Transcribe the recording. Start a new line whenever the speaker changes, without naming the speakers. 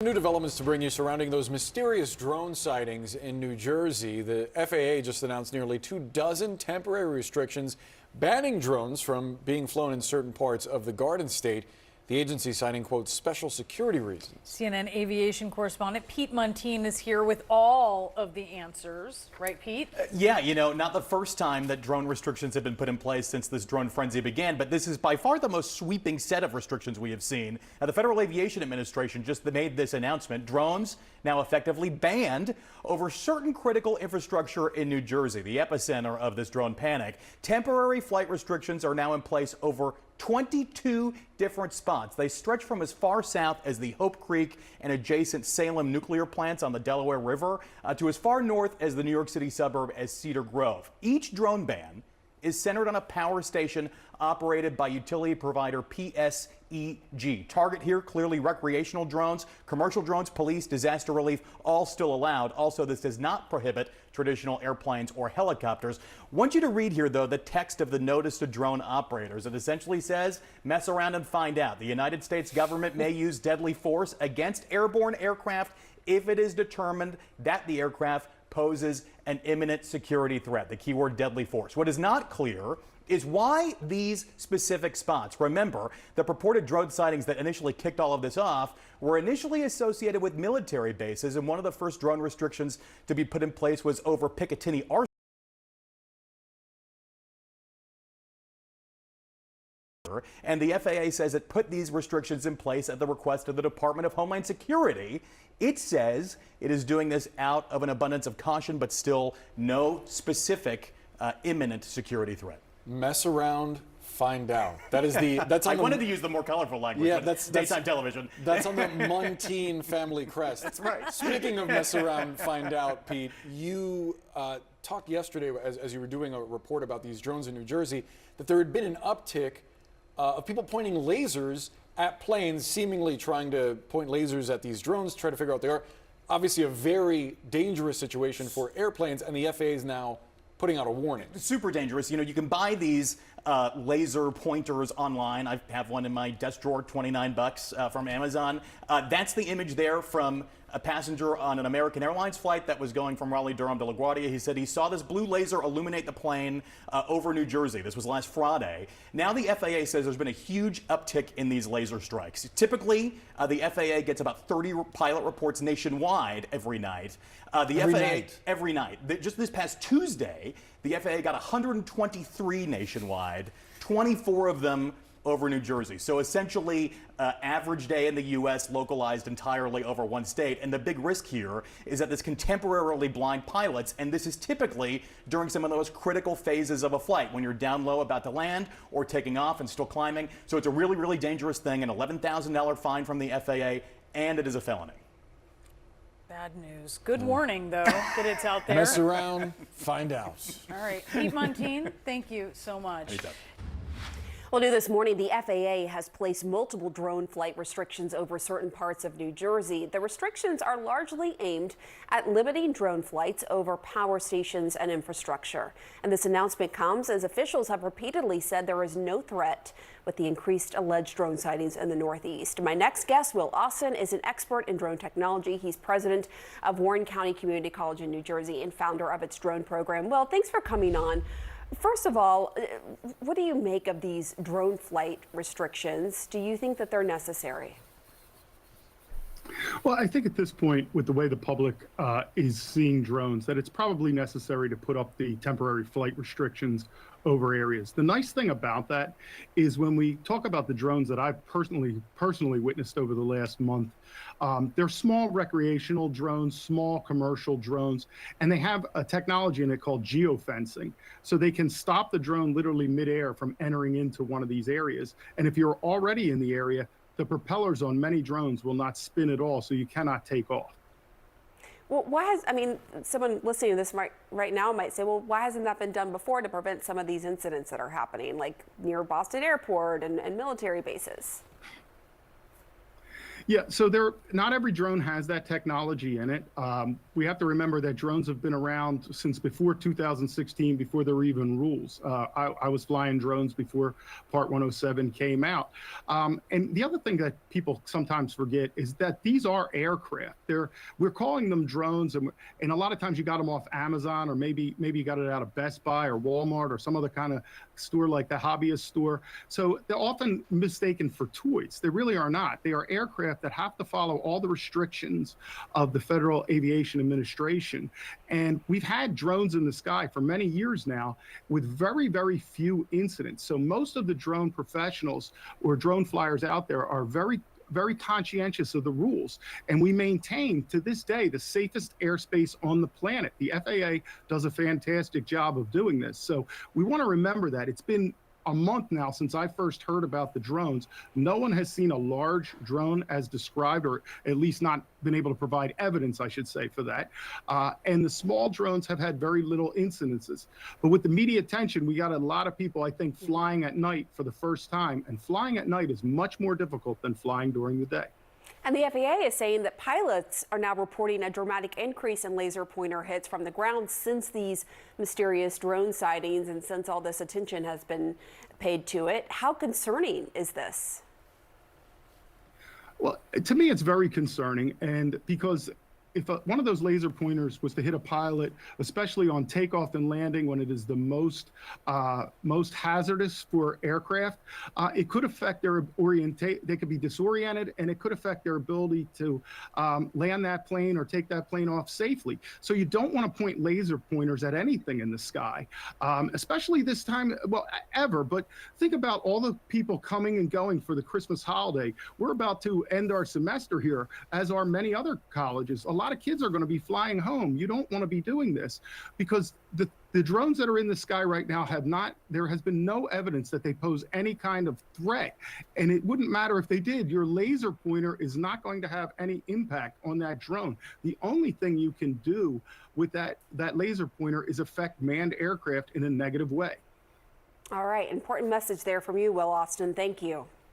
New developments to bring you surrounding those mysterious drone sightings in New Jersey. The FAA just announced nearly 24 temporary restrictions banning drones from being flown in certain parts of the Garden State. The agency citing, quote, special security reasons.
CNN aviation correspondent Pete Muntean is here with all of the answers. Right, Pete?
Yeah, not the first time that drone restrictions have been put in place since this drone frenzy began, but this is by far the most sweeping set of restrictions we have seen. Now, the Federal Aviation Administration just made this announcement. Drones now effectively banned over certain critical infrastructure in New Jersey, the epicenter of this drone panic. Temporary flight restrictions are now in place over 22 different spots. They stretch from as far south as the Hope Creek and adjacent Salem nuclear plants on the Delaware River to as far north as the New York City suburb as Cedar Grove. Each drone ban is centered on a power station operated by utility provider PSEG. Target here, clearly recreational drones, commercial drones, police, disaster relief, all still allowed. Also, this does not prohibit traditional airplanes or helicopters. Want you to read here, though, the text of the notice to drone operators. It essentially says, mess around and find out. The United States government may use deadly force against airborne aircraft if it is determined that the aircraft poses an imminent security threat. The keyword deadly force. What is not clear is why these specific spots. Remember, the purported drone sightings that initially kicked all of this off were initially associated with military bases, and one of the first drone restrictions to be put in place was over Picatinny Arsenal. And the FAA says it put these restrictions in place at the request of the Department of Homeland Security. It says it is doing this out of an abundance of caution, but still no specific imminent security threat.
Mess around, find out. That is the.
I wanted to use the more colorful language.
Yeah,
that's daytime television.
That's on the Muntean family crest.
That's right.
Speaking of mess around, find out, Pete. You talked yesterday as you were doing a report about these drones in New Jersey that there had been an uptick of people pointing lasers at planes, seemingly trying to point lasers at these drones, try to figure out what they are. Obviously, a very dangerous situation for airplanes, and the FAA is now putting out a warning.
Super dangerous. You can buy these laser pointers online. I have one in my desk drawer, $29 from Amazon. That's the image there from a passenger on an American Airlines flight that was going from Raleigh-Durham to LaGuardia. He said he saw this blue laser illuminate the plane over New Jersey. This was last Friday. Now the FAA says there's been a huge uptick in these laser strikes. Typically, the FAA gets about 30 pilot reports nationwide every night. Every night. Just this past Tuesday, the FAA got 123 nationwide, 24 of them over New Jersey. So essentially, average day in the U.S. localized entirely over one state. And the big risk here is that this can temporarily blind pilots, and this is typically during some of those critical phases of a flight, when you're down low about to land or taking off and still climbing. So it's a really, really dangerous thing, an $11,000 fine from the FAA, and it is a felony.
Bad news. Good warning, though, that it's out there.
Mess around, find out.
All right. Pete Muntean, thank you so much.
Anytime.
Well, new this morning, the FAA has placed multiple drone flight restrictions over certain parts of New Jersey. The restrictions are largely aimed at limiting drone flights over power stations and infrastructure. And this announcement comes as officials have repeatedly said there is no threat with the increased alleged drone sightings in the Northeast. My next guest, Will Austin, is an expert in drone technology. He's president of Warren County Community College in New Jersey and founder of its drone program. Well, thanks for coming on. First of all, what do you make of these drone flight restrictions? Do you think that they're necessary?
Well, I think at this point, with the way the public is seeing drones, that it's probably necessary to put up the temporary flight restrictions over areas. The nice thing about that is when we talk about the drones that I've personally witnessed over the last month, they're small recreational drones, small commercial drones, and they have a technology in it called geofencing. So they can stop the drone literally midair from entering into one of these areas. And if you're already in the area, the propellers on many drones will not spin at all, so you cannot take off.
Well, someone listening to this right now might say, well, why hasn't that been done before to prevent some of these incidents that are happening, like near Boston Airport and military bases?
Yeah, so not every drone has that technology in it. We have to remember that drones have been around since before 2016, before there were even rules. I was flying drones before Part 107 came out. And the other thing that people sometimes forget is that these are aircraft. We're calling them drones, and a lot of times you got them off Amazon, or maybe you got it out of Best Buy or Walmart or some other kind of store like the hobbyist store. So they're often mistaken for toys. They really are not. They are aircraft that have to follow all the restrictions of the Federal Aviation Administration. And we've had drones in the sky for many years now with very, very few incidents. So most of the drone professionals or drone flyers out there are very conscientious of the rules. And we maintain to this day the safest airspace on the planet. The FAA does a fantastic job of doing this. So we want to remember that. It's been a month now since I first heard about the drones. No one has seen a large drone as described, or at least not been able to provide evidence, I should say, for that. And the small drones have had very little incidences. But with the media attention, we got a lot of people, I think, flying at night for the first time. And flying at night is much more difficult than flying during the day.
And the FAA is saying that pilots are now reporting a dramatic increase in laser pointer hits from the ground since these mysterious drone sightings and since all this attention has been paid to it. How concerning is this?
Well, to me, it's very concerning. And because if one of those laser pointers was to hit a pilot, especially on takeoff and landing when it is the most hazardous for aircraft, it could affect their orientation. They could be disoriented, and it could affect their ability to land that plane or take that plane off safely. So you don't want to point laser pointers at anything in the sky, especially this time, well, ever. But think about all the people coming and going for the Christmas holiday. We're about to end our semester here, as are many other colleges. A lot of kids are going to be flying home. You don't want to be doing this because the drones that are in the sky right now there has been no evidence that they pose any kind of threat. And it wouldn't matter if they did. Your laser pointer is not going to have any impact on that drone. The only thing you can do with that laser pointer is affect manned aircraft in a negative way.
All right, important message there from you, Will Austin. Thank you.